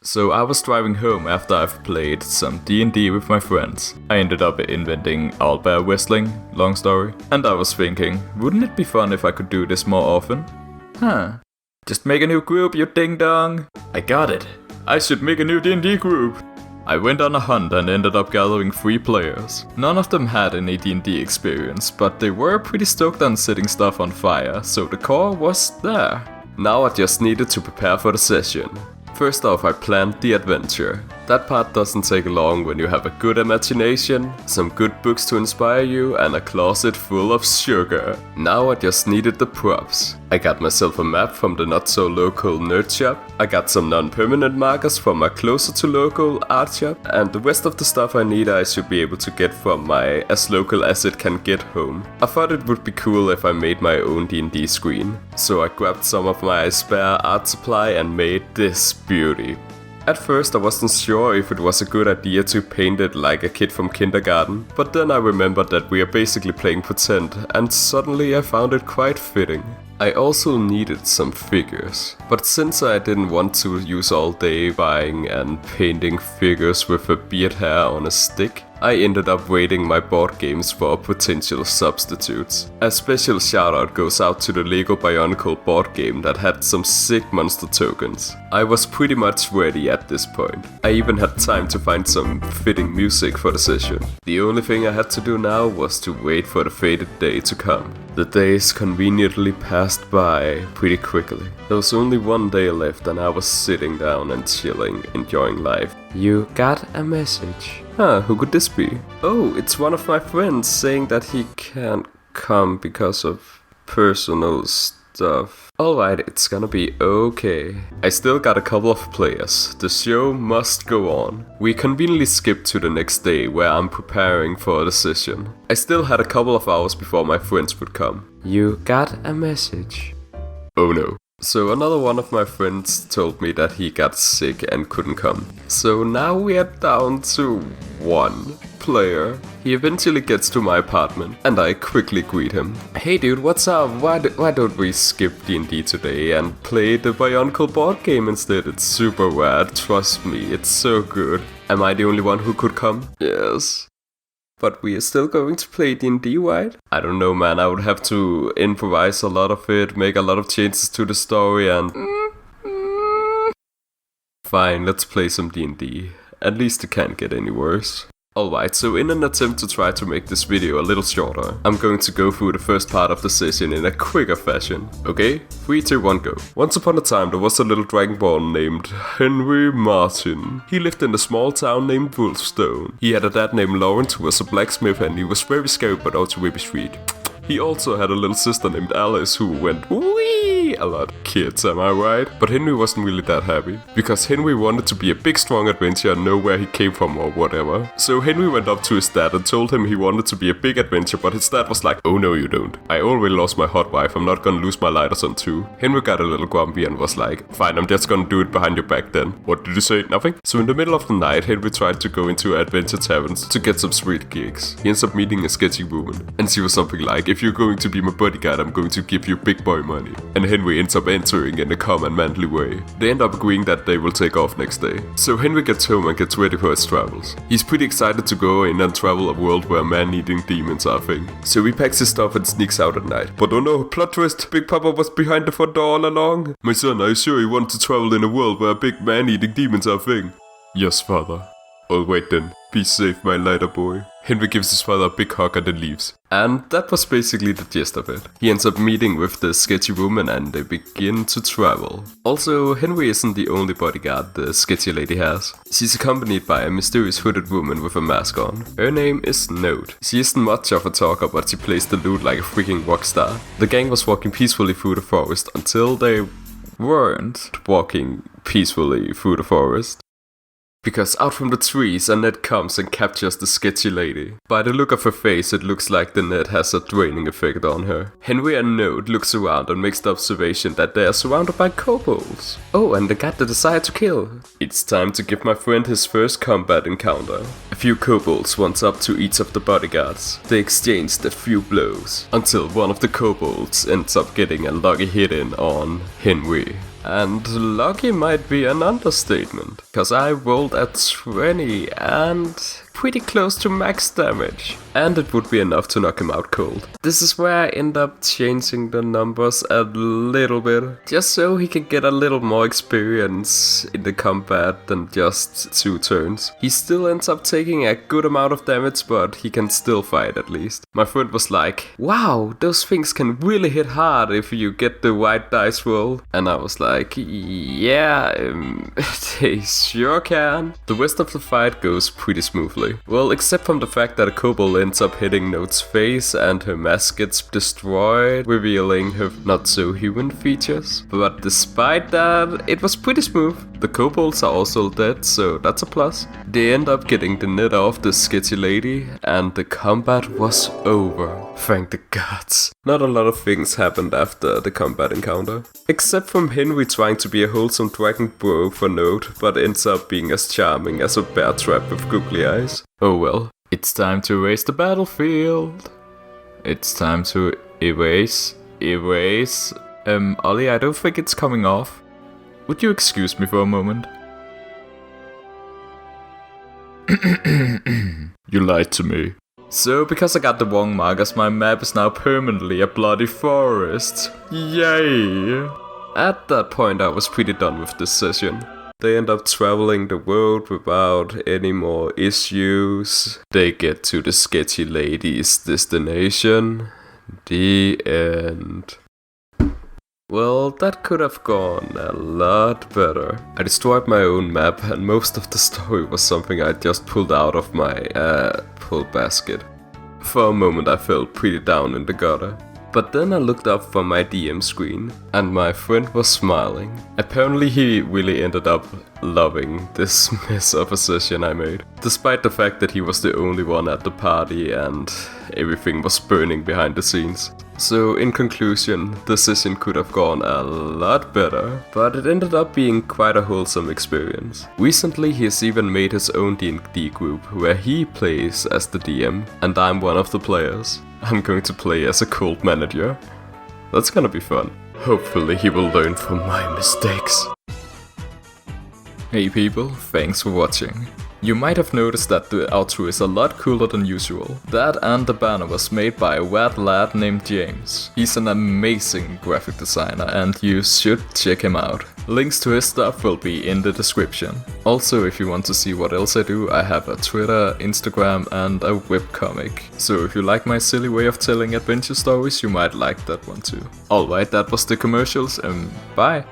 So I was driving home after I've played some D&D with my friends. I ended up inventing owlbear whistling, long story. And I was thinking, wouldn't it be fun if I could do this more often? Just make a new group, you ding dong. I got it. I should make a new D&D group. I went on a hunt and ended up gathering 3 players. None of them had any D&D experience, but they were pretty stoked on setting stuff on fire, so the core was there. Now I just needed to prepare for the session. First off, I planned the adventure. That part doesn't take long when you have a good imagination, some good books to inspire you, and a closet full of sugar. Now I just needed the props. I got myself a map from the not-so-local nerd shop, I got some non-permanent markers from my closer-to-local art shop, and the rest of the stuff I need I should be able to get from my as local as it can get home. I thought it would be cool if I made my own D&D screen, so I grabbed some of my spare art supply and made this beauty. At first I wasn't sure if it was a good idea to paint it like a kid from kindergarten, but then I remembered that we are basically playing pretend, and suddenly I found it quite fitting. I also needed some figures, but since I didn't want to use all day buying and painting figures with a beard hair on a stick, I ended up rating my board games for potential substitutes. A special shoutout goes out to the Lego Bionicle board game that had some sick monster tokens. I was pretty much ready at this point. I even had time to find some fitting music for the session. The only thing I had to do now was to wait for the fated day to come. The days conveniently passed by pretty quickly. There was only one day left and I was sitting down and chilling, enjoying life. You got a message. Who could this be? Oh, it's one of my friends saying that he can't come because of personal stuff. Alright, it's gonna be okay. I still got a couple of players. The show must go on. We conveniently skipped to the next day where I'm preparing for the session. I still had a couple of hours before my friends would come. You got a message. Oh no. So another one of my friends told me that he got sick and couldn't come. So now we are down to 1 player. He eventually gets to my apartment and I quickly greet him. Hey dude, what's up? Why don't we skip D&D today and play the Bionicle board game instead? It's super rad, trust me, it's so good. Am I the only one who could come? Yes. But we are still going to play D&D, right? I don't know, man. I would have to improvise a lot of it, make a lot of changes to the story and... Fine, let's play some D&D. At least it can't get any worse. Alright, so in an attempt to try to make this video a little shorter, I'm going to go through the first part of the session in a quicker fashion. Okay? 3, 2, 1, go. Once upon a time there was a little dragonborn named Henry Martin. He lived in a small town named Wolfstone. He had a dad named Lawrence who was a blacksmith and he was very scary but also very sweet. He also had a little sister named Alice who went wee a lot. Kids, am I right? But Henry wasn't really that happy, because Henry wanted to be a big strong adventurer and know where he came from or whatever. So Henry went up to his dad and told him he wanted to be a big adventurer, but his dad was like, oh no you don't. I already lost my hot wife, I'm not gonna lose my lighter son too. Henry got a little grumpy and was like, fine, I'm just gonna do it behind your back then. What did you say? Nothing? So in the middle of the night, Henry tried to go into adventure taverns to get some sweet gigs. He ends up meeting a sketchy woman, and she was something like, if you're going to be my bodyguard, I'm going to give you big boy money. And Henry ends up answering in a calm and manly way. They end up agreeing that they will take off next day. So Henry gets home and gets ready for his travels. He's pretty excited to go in and travel a world where man-eating demons are a thing. So he packs his stuff and sneaks out at night. But oh no, plot twist, Big Papa was behind the front door all along. My son, are you sure you want to travel in a world where big man-eating demons are a thing? Yes, father. Oh wait then, be safe my lighter boy. Henry gives his father a big hug and then leaves. And that was basically the gist of it. He ends up meeting with the sketchy woman and they begin to travel. Also, Henry isn't the only bodyguard the sketchy lady has. She's accompanied by a mysterious hooded woman with a mask on. Her name is Note. She isn't much of a talker, but she plays the lute like a freaking rock star. The gang was walking peacefully through the forest until they weren't walking peacefully through the forest. Because out from the trees a net comes and captures the sketchy lady. By the look of her face it looks like the net has a draining effect on her. Henry and Note looks around and makes the observation that they are surrounded by kobolds. Oh, and they got the desire to kill. It's time to give my friend his first combat encounter. A few kobolds went up to each of the bodyguards. They exchanged a few blows, until one of the kobolds ends up getting a lucky hit in on Henry. And lucky might be an understatement, cause I rolled a 20 and pretty close to max damage. And it would be enough to knock him out cold. This is where I end up changing the numbers a little bit, just so he can get a little more experience in the combat than just 2 turns. He still ends up taking a good amount of damage, but he can still fight at least. My friend was like, wow, those things can really hit hard if you get the right dice roll. And I was like, yeah, they sure can. The rest of the fight goes pretty smoothly. Well, except from the fact that a kobold ends up hitting Note's face and her mask gets destroyed, revealing her not so human features. But despite that, it was pretty smooth. The kobolds are also dead, so that's a plus. They end up getting the net off the sketchy lady, and the combat was over. Thank the gods. Not a lot of things happened after the combat encounter. Except from Henry trying to be a wholesome dragon bro for Note, but ends up being as charming as a bear trap with googly eyes. Oh well. It's time to erase the battlefield. It's time to erase. Ollie, I don't think it's coming off. Would you excuse me for a moment? You lied to me. So, because I got the wrong markers, my map is now permanently a bloody forest. Yay! At that point, I was pretty done with this session. They end up traveling the world without any more issues. They get to the sketchy lady's destination. The end. Well, that could have gone a lot better. I destroyed my own map, and most of the story was something I just pulled out of my pull basket. For a moment I felt pretty down in the gutter. But then I looked up from my DM screen, and my friend was smiling. Apparently he really ended up loving this mess of a session I made. Despite the fact that he was the only one at the party and everything was burning behind the scenes. So in conclusion, the session could have gone a lot better, but it ended up being quite a wholesome experience. Recently he has even made his own D&D group where he plays as the DM and I'm one of the players. I'm going to play as a cult manager. That's gonna be fun. Hopefully he will learn from my mistakes. Hey people, thanks for watching. You might have noticed that the outro is a lot cooler than usual. That and the banner was made by a rad lad named James. He's an amazing graphic designer and you should check him out. Links to his stuff will be in the description. Also, if you want to see what else I do, I have a Twitter, Instagram and a webcomic. So if you like my silly way of telling adventure stories, you might like that one too. Alright, that was the commercials and bye!